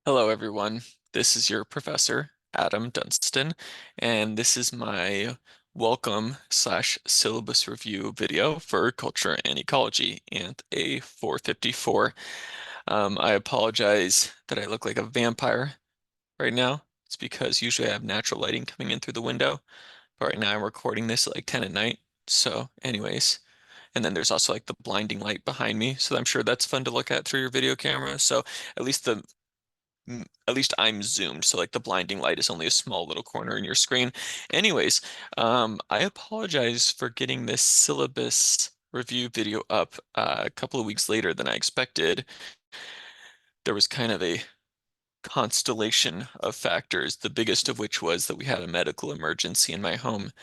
Hello, everyone. This is your professor, Adam Dunstan, and this is my welcome slash syllabus review video for Culture and Ecology, ANTH A454. I apologize that I look like a vampire right now. It's because usually I have natural lighting coming in through the window, but right now I'm recording this at like 10 at night. So, anyways, and then there's also like the blinding light behind me, so I'm sure that's fun to look at through your video camera. So, at least the at least I'm zoomed, so like the blinding light is only a small little corner in your screen. Anyways, I apologize for getting this syllabus review video up a couple of weeks later than I expected. There was kind of a constellation of factors, the biggest of which was that we had a medical emergency in my home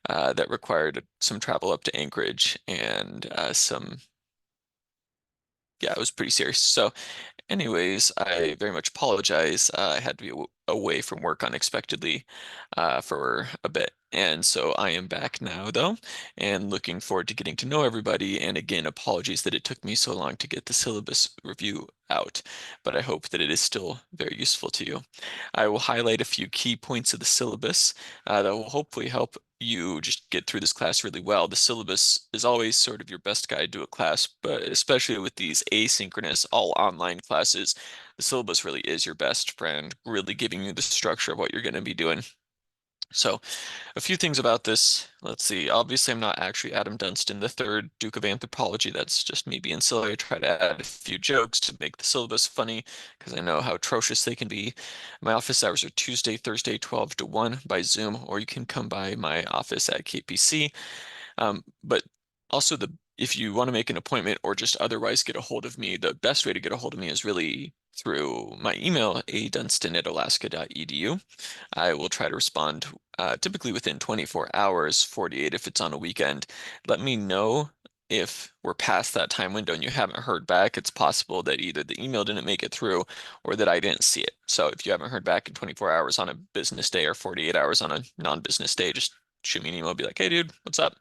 that required some travel up to Anchorage and yeah, it was pretty serious. So anyways, I very much apologize. I had to be away from work unexpectedly for a bit. And so I am back now, though, and looking forward to getting to know everybody. And again, apologies that it took me so long to get the syllabus review out, but I hope that it is still very useful to you. I will highlight a few key points of the syllabus that will hopefully help you just get through this class really well. The syllabus is always sort of your best guide to a class, but especially with these asynchronous, all online classes, the syllabus really is your best friend, really giving you the structure of what you're going to be doing. So, a few things about this. Let's see. Obviously, I'm not actually Adam Dunstan, the third Duke of Anthropology. That's just me being silly. I try to add a few jokes to make the syllabus funny because I know how atrocious they can be. My office hours are Tuesday, Thursday, 12 to 1 by Zoom, or you can come by my office at KPC. But also the if you want to make an appointment or just otherwise get a hold of me, the best way to get a hold of me is really through my email, adunstan@alaska.edu. I will try to respond typically within 24 hours, 48 if it's on a weekend. Let me know if we're past that time window and you haven't heard back. It's possible that either the email didn't make it through or that I didn't see it. So if you haven't heard back in 24 hours on a business day or 48 hours on a non-business day, just shoot me an email, be like, hey, dude, what's up?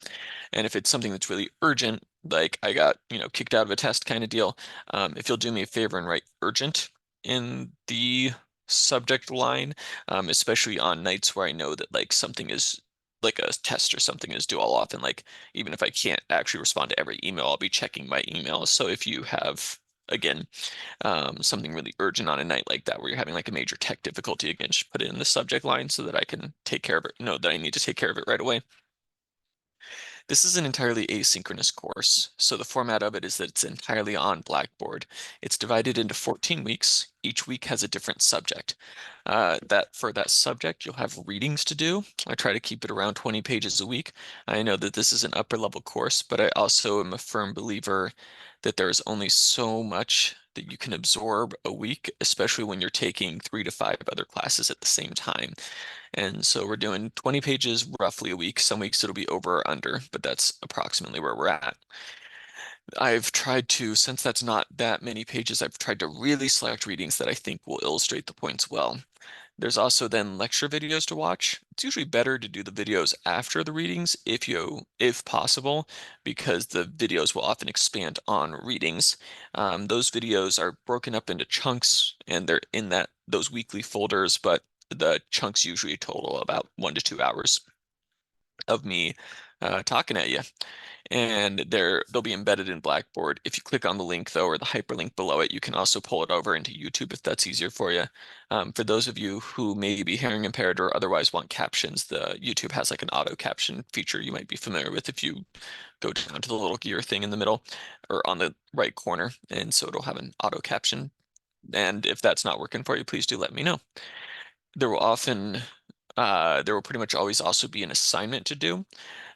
And if it's something that's really urgent, like I got, kicked out of a test kind of deal, if you'll do me a favor and write urgent in the subject line, especially on nights where I know that like something is like a test or something is due. I'll often like, even if I can't actually respond to every email, I'll be checking my emails. So if you have, again, something really urgent on a night like that where you're having like a major tech difficulty, again, just put it in the subject line so that I can take care of it, know that I need to take care of it right away. This is an entirely asynchronous course, so the format of it is that it's entirely on Blackboard. It's divided into 14 weeks. Each week has a different subject. That for that subject, you'll have readings to do. I try to keep it around 20 pages a week. I know that this is an upper level course, but I also am a firm believer that there's only so much that you can absorb a week, especially when you're taking 3 to 5 other classes at the same time. And so we're doing 20 pages roughly a week. Some weeks it'll be over or under, but that's approximately where we're at. I've tried to, since that's not that many pages, I've tried to really select readings that I think will illustrate the points well. There's also then lecture videos to watch. It's usually better to do the videos after the readings if possible, because the videos will often expand on readings. Those videos are broken up into chunks and they're in those weekly folders, but the chunks usually total about 1 to 2 hours of me talking at you, and they'll be embedded in Blackboard. If you click on the link though, or the hyperlink below it, you can also pull it over into YouTube if that's easier for you. For those of you who may be hearing impaired or otherwise want captions, the YouTube has like an auto caption feature you might be familiar with if you go down to the little gear thing in the middle or on the right corner, and so it'll have an auto caption. And if that's not working for you, please do let me know. There will often there will pretty much always also be an assignment to do.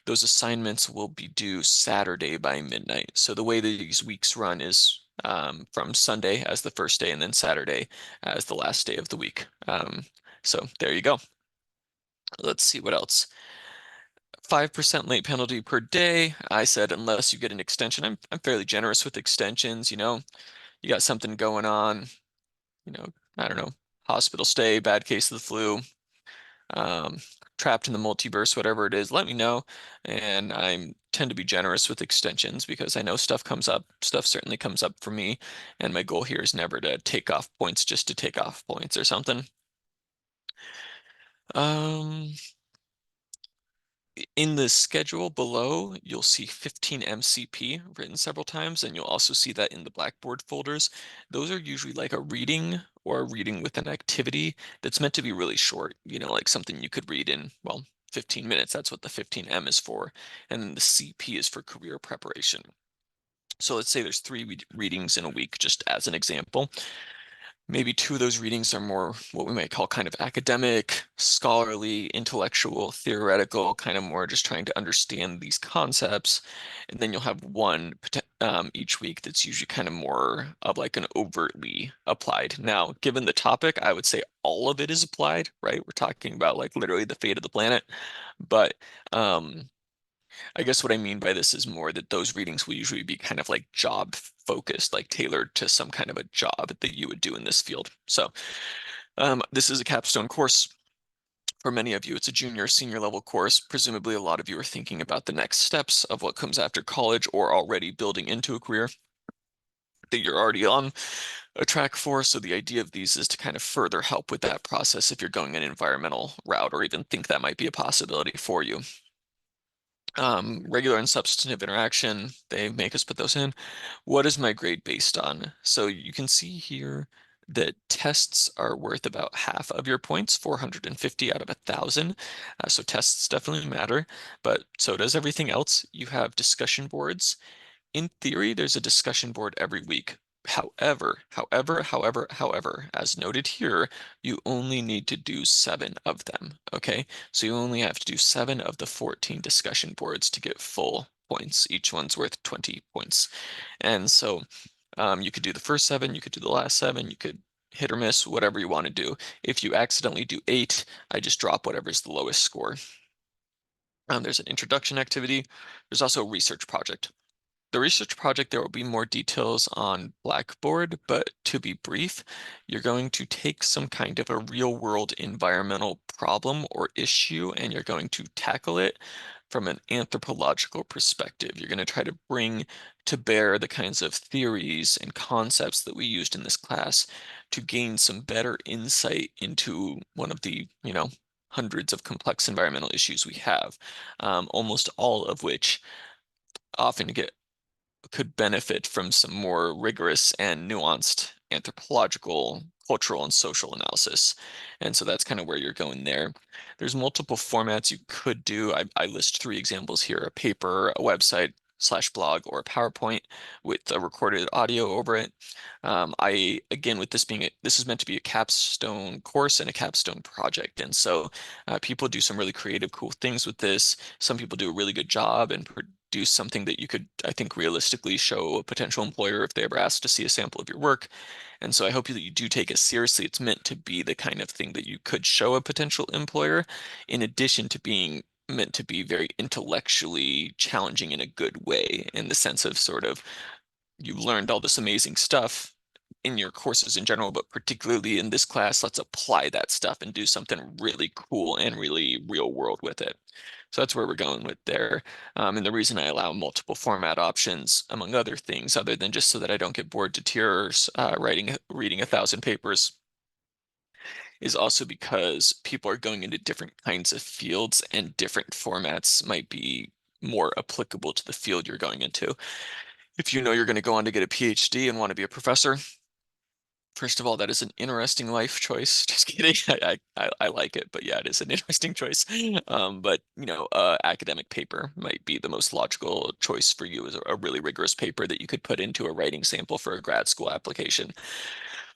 Those assignments will be due Saturday by midnight. So the way that these weeks run is from Sunday as the first day and then Saturday as the last day of the week. So there you go. Let's see what else. 5% late penalty per day. I said unless you get an extension. I'm fairly generous with extensions, you got something going on, I don't know, hospital stay, bad case of the flu, um, trapped in the multiverse, whatever it is, let me know. And I'm tend to be generous with extensions because I know stuff comes up. Stuff certainly comes up for me, and my goal here is never to take off points just to take off points or something. Um, in the schedule below, you'll see 15 MCP written several times, and you'll also see that in the Blackboard folders. Those are usually like a reading or a reading with an activity that's meant to be really short, like something you could read in, well, 15 minutes. That's what the 15M is for. And then the CP is for career preparation. So let's say there's three readings in a week, just as an example. Maybe two of those readings are more what we might call kind of academic, scholarly, intellectual, theoretical, kind of more just trying to understand these concepts. And then you'll have one each week that's usually kind of more of like an overtly applied. Now, given the topic, I would say all of it is applied, right? We're talking about like literally the fate of the planet. But I guess what I mean by this is more that those readings will usually be kind of like job focused, like tailored to some kind of a job that you would do in this field. So this is a capstone course. For many of you, it's a junior, senior level course. Presumably, a lot of you are thinking about the next steps of what comes after college or already building into a career that you're already on a track for. So the idea of these is to kind of further help with that process if you're going an environmental route or even think that might be a possibility for you. Regular and substantive interaction, they make us put those in. What is my grade based on? So you can see here that tests are worth about half of your points, 450 out of 1,000. So tests definitely matter, but so does everything else. You have discussion boards. In theory, there's a discussion board every week. However, as noted here, you only need to do 7 of them, okay? So you only have to do 7 of the 14 discussion boards to get full points. Each one's worth 20 points. And so you could do the first 7, you could do the last 7, you could hit or miss, whatever you want to do. If you accidentally do 8, I just drop whatever's the lowest score. There's an introduction activity. There's also a research project. The research project, there will be more details on Blackboard, but to be brief, you're going to take some kind of a real-world environmental problem or issue, and you're going to tackle it from an anthropological perspective. You're going to try to bring to bear the kinds of theories and concepts that we used in this class to gain some better insight into one of the, hundreds of complex environmental issues we have, almost all of which often could benefit from some more rigorous and nuanced anthropological, cultural, and social analysis. And so that's kind of where you're going there. There's multiple formats you could do. I list 3 examples here: a paper, a website slash blog, or a PowerPoint with a recorded audio over it. Again, with this is meant to be a capstone course and a capstone project. And so people do some really creative, cool things with this. Some people do a really good job and produce something that you could, I think, realistically show a potential employer if they ever ask to see a sample of your work. And so I hope that you do take it seriously. It's meant to be the kind of thing that you could show a potential employer, in addition to being meant to be very intellectually challenging in a good way, in the sense of sort of you learned all this amazing stuff in your courses in general, but particularly in this class, let's apply that stuff and do something really cool and really real world with it. So that's where we're going with there. And the reason I allow multiple format options, among other things, other than just so that I don't get bored to tears reading 1,000 papers, is also because people are going into different kinds of fields and different formats might be more applicable to the field you're going into. If you know you're going to go on to get a PhD and want to be a professor, first of all, that is an interesting life choice. Just kidding. I like it, but yeah, it is an interesting choice. But academic paper might be the most logical choice for you, as a really rigorous paper that you could put into a writing sample for a grad school application.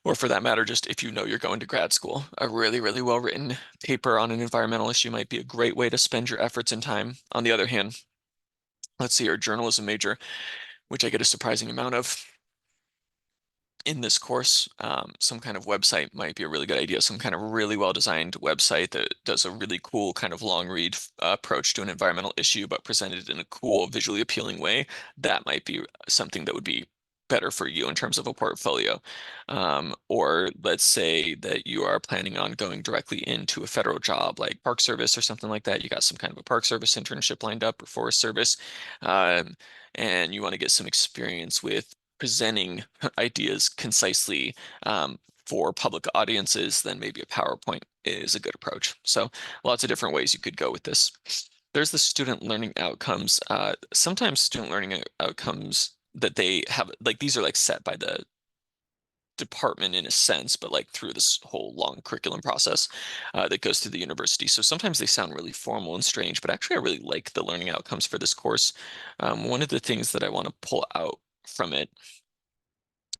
Or for that matter, just if you know you're going to grad school, a really, really well-written paper on an environmental issue might be a great way to spend your efforts and time. On the other hand, let's see, your journalism major, which I get a surprising amount of in this course, some kind of website might be a really good idea. Some kind of really well-designed website that does a really cool kind of long read approach to an environmental issue, but presented in a cool, visually appealing way. That might be something that would be better for you in terms of a portfolio. Or let's say that you are planning on going directly into a federal job like Park Service or something like that. You got some kind of a Park Service internship lined up or Forest Service, um, and you want to get some experience with presenting ideas concisely for public audiences, then maybe a PowerPoint is a good approach. So lots of different ways you could go with this. There's the student learning outcomes. Sometimes student learning outcomes that they have, like these are like set by the department in a sense, but like through this whole long curriculum process that goes through the university. So sometimes they sound really formal and strange, but actually I really like the learning outcomes for this course. One of the things that I want to pull out from it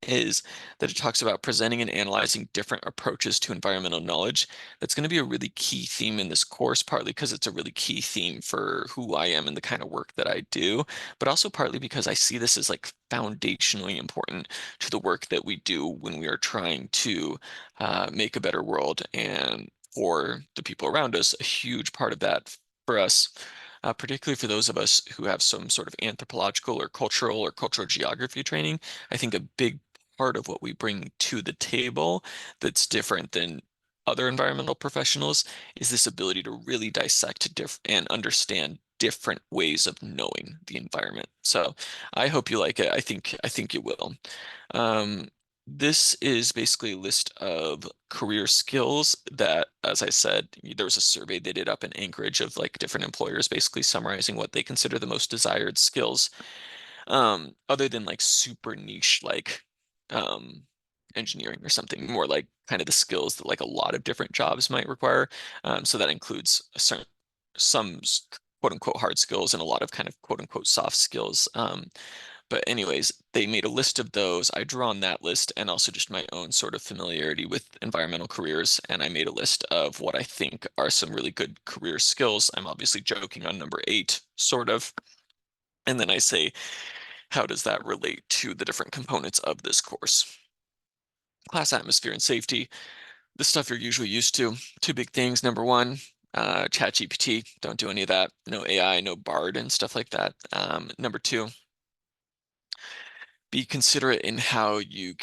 is that it talks about presenting and analyzing different approaches to environmental knowledge. That's going to be a really key theme in this course, partly because it's a really key theme for who I am and the kind of work that I do, but also partly because I see this as like foundationally important to the work that we do when we are trying to make a better world. And for the people around us, a huge part of that for us, particularly for those of us who have some sort of anthropological or cultural geography training, I think a big part of what we bring to the table that's different than other environmental professionals is this ability to really dissect and understand different ways of knowing the environment. So I hope you like it. I think you will. Um, this is basically a list of career skills that, as I said, there was a survey they did up in Anchorage of like different employers basically summarizing what they consider the most desired skills, other than like super niche like um engineering or something, more like kind of the skills that like a lot of different jobs might require. So that includes a certain some quote unquote hard skills and a lot of kind of quote unquote soft skills. But anyways, they made a list of those. I drew on that list and also just my own sort of familiarity with environmental careers. And I made a list of what I think are some really good career skills. I'm obviously joking on number 8, sort of. And then I say, how does that relate to the different components of this course? Class atmosphere and safety, the stuff you're usually used to. Two big things. Number one, ChatGPT, don't do any of that. No AI, no Bard and stuff like that. Number two, be considerate in how you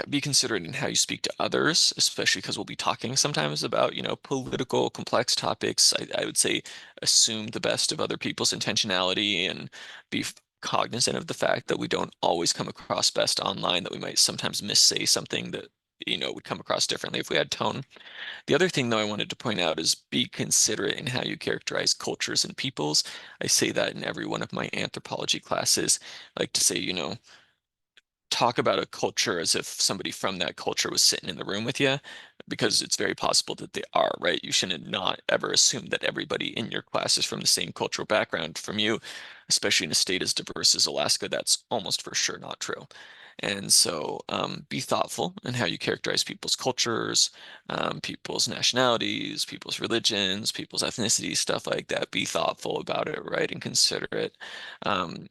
be considerate in how you speak to others, especially because we'll be talking sometimes about, political, complex topics. I would say assume the best of other people's intentionality and be cognizant of the fact that we don't always come across best online, that we might sometimes missay something that, would come across differently if we had tone. The other thing, though, I wanted to point out is be considerate in how you characterize cultures and peoples. I say that in every one of my anthropology classes. I like to say, talk about a culture as if somebody from that culture was sitting in the room with you, because it's very possible that they are, right? You shouldn't not ever assume that everybody in your class is from the same cultural background from you, especially in a state as diverse as Alaska. That's almost for sure not true. And so be thoughtful in how you characterize people's cultures, people's nationalities, people's religions, people's ethnicities, stuff like that. Be thoughtful about it, right? And consider it. Um,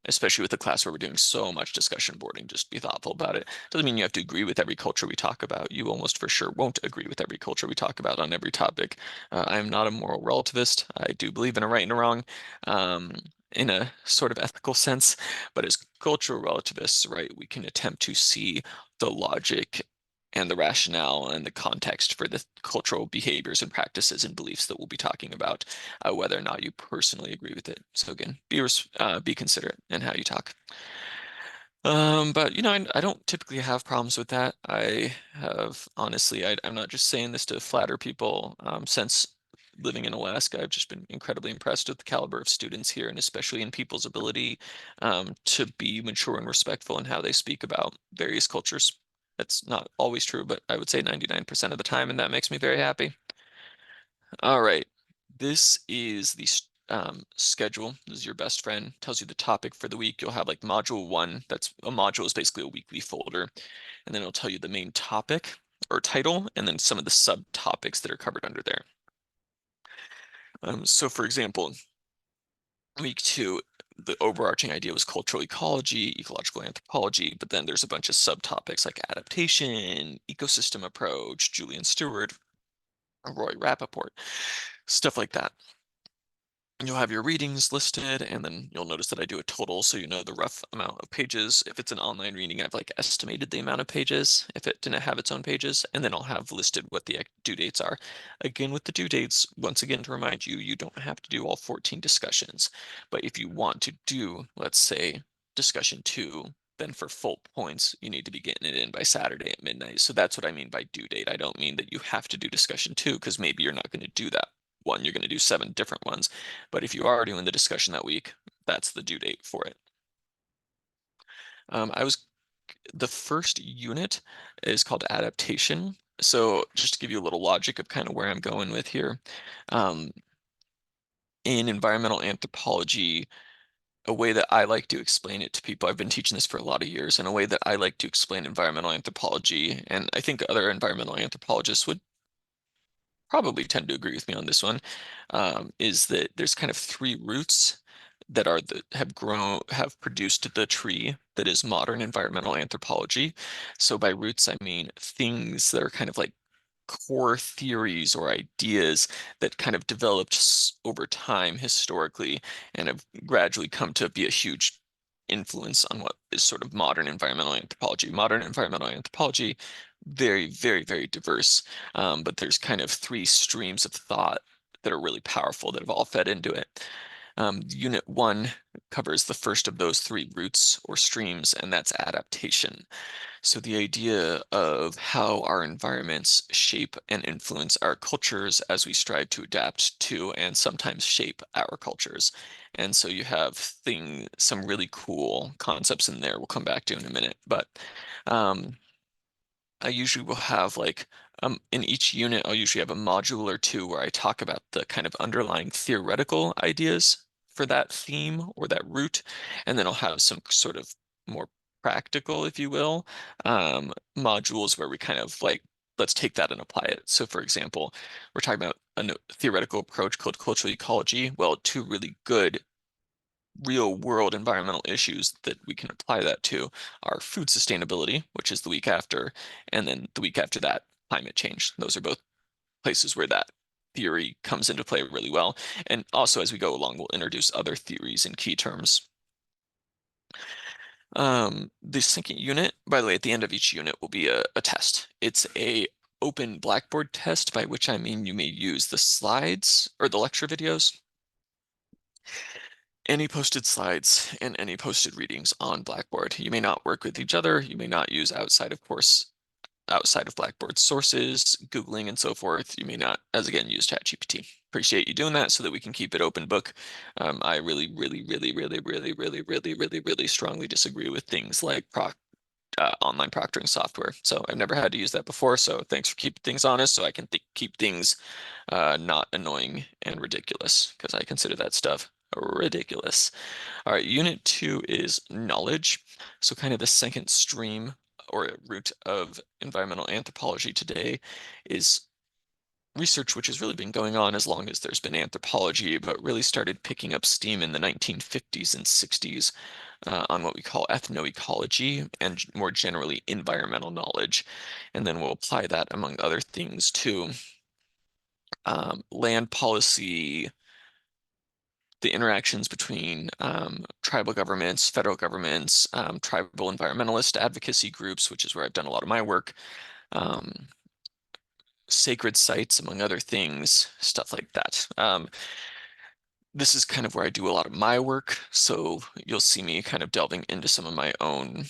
Especially with a class where we're doing so much discussion boarding, just be thoughtful about it. Doesn't mean you have to agree with every culture we talk about. You almost for sure won't agree with every culture we talk about on every topic. I am not a moral relativist. I do believe in a right and a wrong, um, in a sort of ethical sense, but as cultural relativists, right, we can attempt to see the logic and the rationale and the context for the cultural behaviors and practices and beliefs that we'll be talking about, whether or not you personally agree with it. So again, be considerate in how you talk. But I don't typically have problems with that. I have honestly, I'm not just saying this to flatter people. Since living in Alaska, I've just been incredibly impressed with the caliber of students here, and especially in people's ability to be mature and respectful in how they speak about various cultures. That's not always true, but I would say 99% of the time, and that makes me very happy. All right. This is the schedule. This is your best friend. Tells you the topic for the week. You'll have like module 1. That's a module is basically a weekly folder. And then it'll tell you the main topic or title and then some of the subtopics that are covered under there. So for example, week 2, the overarching idea was cultural ecology, ecological anthropology, but then there's a bunch of subtopics like adaptation, ecosystem approach, Julian Stewart, Roy Rappaport, stuff like that. You'll have your readings listed, and then you'll notice that I do a total, so you know the rough amount of pages. If it's an online reading, I've like estimated the amount of pages if it didn't have its own pages, and then I'll have listed what the due dates are. Again, with the due dates, once again to remind you, you don't have to do all 14 discussions, but if you want to do, let's say, discussion 2, then for full points, you need to be getting it in by Saturday at midnight. So that's what I mean by due date. I don't mean that you have to do discussion 2 because maybe you're not going to do that one, you're going to do 7 different ones. But if you are doing the discussion that week, that's the due date for it. I was The first unit is called adaptation. So just to give you a little logic of kind of where I'm going with here, um, in environmental anthropology, a way that I like to explain it to people, I've been teaching this for a lot of years, and a way that I like to explain environmental anthropology, and I think other environmental anthropologists would probably tend to agree with me on this one, is that there's kind of three roots that have produced the tree that is modern environmental anthropology. So by roots, I mean things that are kind of like core theories or ideas that kind of developed over time historically and have gradually come to be a huge influence on what is sort of modern environmental anthropology. Modern environmental anthropology, very, very, very diverse, but there's kind of three streams of thought that are really powerful that have all fed into it. Unit 1 covers the first of those three roots or streams, and that's adaptation. So the idea of how our environments shape and influence our cultures as we strive to adapt to and sometimes shape our cultures. And so you have some really cool concepts in there we'll come back to in a minute. But um, I usually will have like in each unit, I'll usually have a module or two where I talk about the kind of underlying theoretical ideas for that theme or that root, and then I'll have some sort of more practical, if you will, modules where we kind of like let's take that and apply it. So, for example, we're talking about a theoretical approach called cultural ecology. Well, two really good real world environmental issues that we can apply that to are food sustainability, which is the week after, and then the week after that, climate change. Those are both places where that theory comes into play really well. And also, as we go along, we'll introduce other theories and key terms. The second unit, by the way, at the end of each unit will be a test. It's a open Blackboard test, by which I mean you may use the slides or the lecture videos, any posted slides and any posted readings on Blackboard. You may not work with each other. You may not use outside of Blackboard sources, Googling and so forth. You may not, as again, use ChatGPT. Appreciate you doing that so that we can keep it open book. I really, really, really, really, really, really, really, really, really strongly disagree with things like online proctoring software. So I've never had to use that before. So thanks for keeping things honest so I can keep things not annoying and ridiculous because I consider that stuff ridiculous. All right, unit 2 is knowledge. So kind of the second stream or root of environmental anthropology today is research which has really been going on as long as there's been anthropology, but really started picking up steam in the 1950s and 60s on what we call ethnoecology and more generally environmental knowledge. And then we'll apply that among other things to land policy, the interactions between tribal governments, federal governments, tribal environmentalist advocacy groups, which is where I've done a lot of my work, um, sacred sites, among other things, stuff like that. This is kind of where I do a lot of my work, so you'll see me kind of delving into some of my own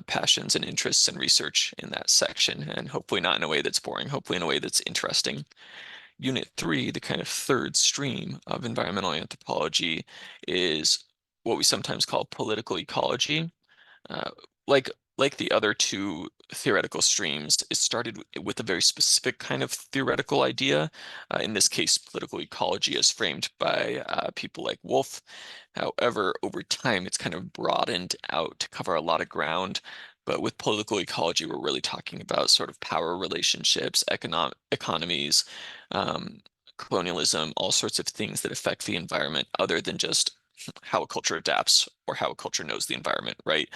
passions and interests and research in that section, and hopefully not in a way that's boring, hopefully in a way that's interesting. Unit 3, the kind of third stream of environmental anthropology, is what we sometimes call political ecology. Uh, like like the other two theoretical streams, it started with a very specific kind of theoretical idea. In this case, political ecology as framed by people like Wolf. However, over time, it's kind of broadened out to cover a lot of ground. But with political ecology, we're really talking about sort of power relationships, economies, um, colonialism, all sorts of things that affect the environment other than just how a culture adapts or how a culture knows the environment, right?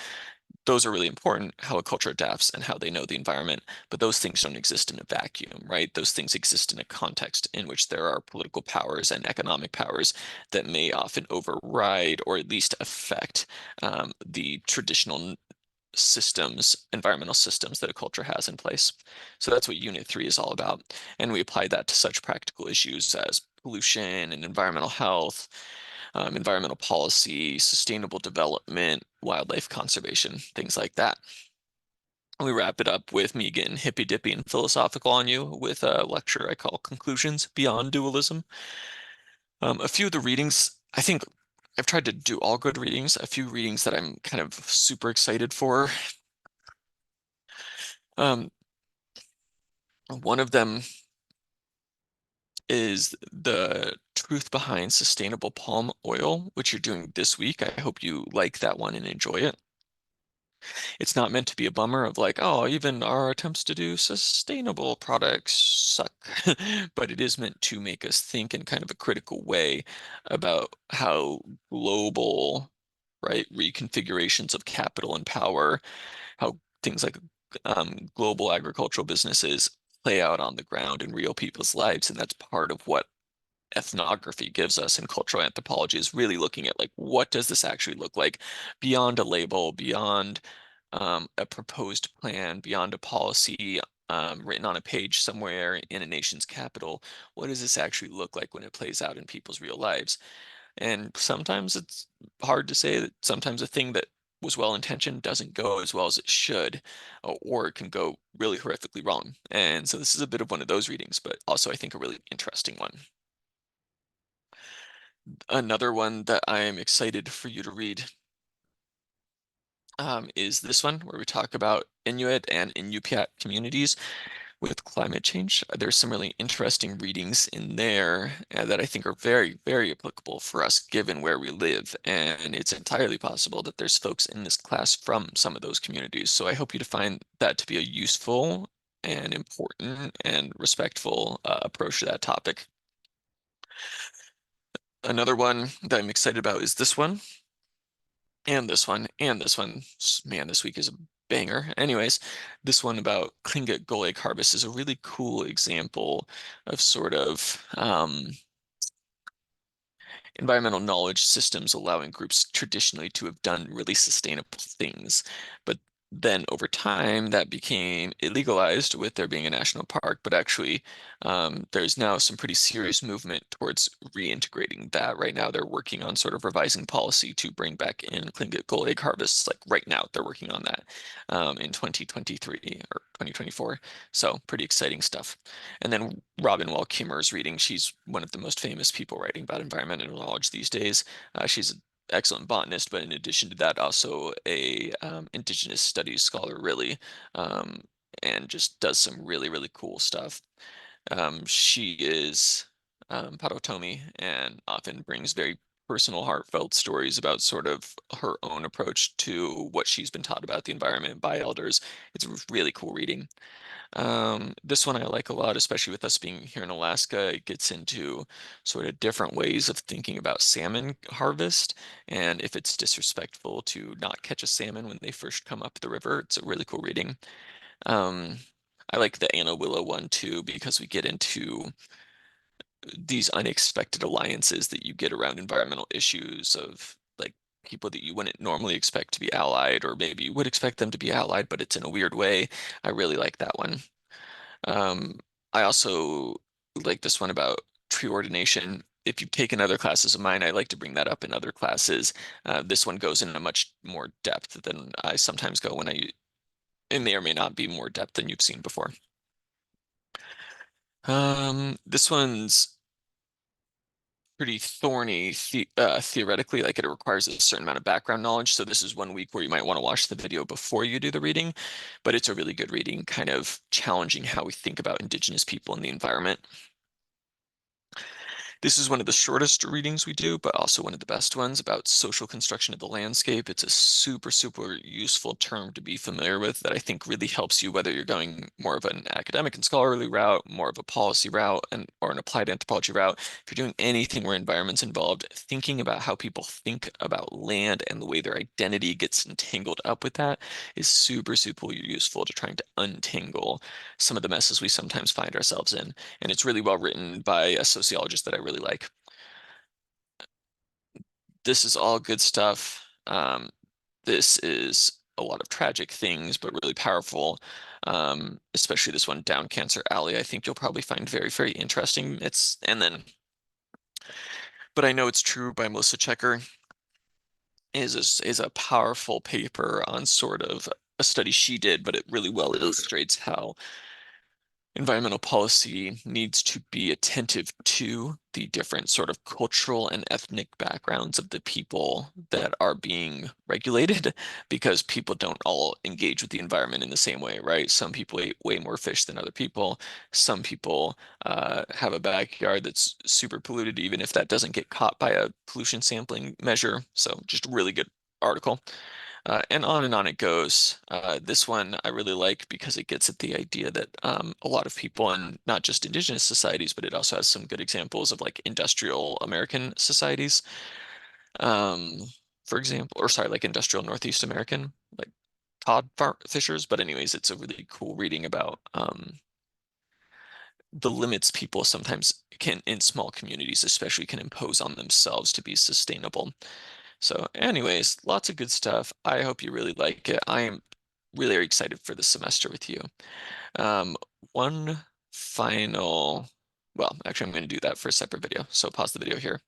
those are really important, how a culture adapts and how they know the environment. But those things don't exist in a vacuum, right? Those things exist in a context in which there are political powers and economic powers that may often override or at least affect the traditional systems, environmental systems that a culture has in place. So that's what Unit 3 is all about. And we apply that to such practical issues as pollution and environmental health, environmental policy, sustainable development, wildlife conservation, things like that. We wrap it up with me getting hippy dippy and philosophical on you with a lecture I call Conclusions Beyond Dualism. A few of the readings, I think I've tried to do all good readings, a few readings that I'm kind of super excited for. Um, one of them is the truth behind sustainable palm oil, which you're doing this week. I hope you like that one and enjoy it. It's not meant to be a bummer of like, oh, even our attempts to do sustainable products suck. But it is meant to make us think in kind of a critical way about how global, right, reconfigurations of capital and power, how things like global agricultural businesses play out on the ground in real people's lives. And that's part of what ethnography gives us in cultural anthropology is really looking at like what does this actually look like beyond a label, beyond a proposed plan, beyond a policy written on a page somewhere in a nation's capital. What does this actually look like when it plays out in people's real lives? And sometimes it's hard to say that sometimes a thing that was well intentioned doesn't go as well as it should, or it can go really horrifically wrong. And so this is a bit of one of those readings, but also I think a really interesting one. Another one that I am excited for you to read is this one, where we talk about Inuit and Inupiat communities with climate change. There's some really interesting readings in there that I think are very, very applicable for us given where we live. And it's entirely possible that there's folks in this class from some of those communities. So I hope you to find that to be a useful and important and respectful approach to that topic. Another one that I'm excited about is this one. And this one, and this one. Man, this week is a banger. Anyways, this one about Tlingit Gold Egg harvest is a really cool example of sort of environmental knowledge systems allowing groups traditionally to have done really sustainable things. But then over time, that became illegalized with there being a national park. But actually, there's now some pretty serious movement towards reintegrating that. Right now, they're working on sort of revising policy to bring back in Tlingit gold egg harvests. Like right now, they're working on that in 2023 or 2024. So pretty exciting stuff. And then Robin Wall Kimmerer's reading. She's one of the most famous people writing about environmental knowledge these days. She's an excellent botanist, but in addition to that, also a indigenous studies scholar, really, um, and just does some really, really cool stuff. She is Potawatomi and often brings very personal, heartfelt stories about sort of her own approach to what she's been taught about the environment by elders. It's a really cool reading. This one I like a lot, especially with us being here in Alaska. It gets into sort of different ways of thinking about salmon harvest, and if it's disrespectful to not catch a salmon when they first come up the river. It's a really cool reading. Um, I like the Anna Willow one too, because we get into these unexpected alliances that you get around environmental issues of like people that you wouldn't normally expect to be allied, or maybe you would expect them to be allied, but it's in a weird way. I really like that one. Um, I also like this one about tree ordination. If you've taken other classes of mine, I like to bring that up in other classes. This one goes into much more depth than I sometimes go when it may or may not be more depth than you've seen before. This one's pretty thorny theoretically, like it requires a certain amount of background knowledge. So this is one week where you might want to watch the video before you do the reading, but it's a really good reading, kind of challenging how we think about indigenous people in the environment. This is one of the shortest readings we do, but also one of the best ones about social construction of the landscape. It's a super, super useful term to be familiar with that I think really helps you whether you're going more of an academic and scholarly route, more of a policy route, or an applied anthropology route. If you're doing anything where environment's involved, thinking about how people think about land and the way their identity gets entangled up with that is super, super useful to trying to untangle some of the messes we sometimes find ourselves in. And it's really well written by a sociologist that I really like. This is all good stuff. This is a lot of tragic things, but really powerful. Especially this one, Down Cancer Alley, I think you'll probably find very, very interesting. But I Know It's True by Melissa Checker is a powerful paper on sort of a study she did, but it really well illustrates how environmental policy needs to be attentive to the different sort of cultural and ethnic backgrounds of the people that are being regulated because people don't all engage with the environment in the same way, right? Some people eat way more fish than other people. Some people have a backyard that's super polluted, even if that doesn't get caught by a pollution sampling measure. So just a really good article. And on it goes. This one I really like because it gets at the idea that a lot of people, and not just indigenous societies, but it also has some good examples of like industrial American societies. Um, for example, or sorry, like industrial Northeast American, like fishers. But anyways, it's a really cool reading about the limits people sometimes can in small communities, especially can impose on themselves to be sustainable. So anyways, lots of good stuff. I hope you really like it. I am really excited for the semester with you. Um, one final, well, actually I'm going to do that for a separate video. So pause the video here.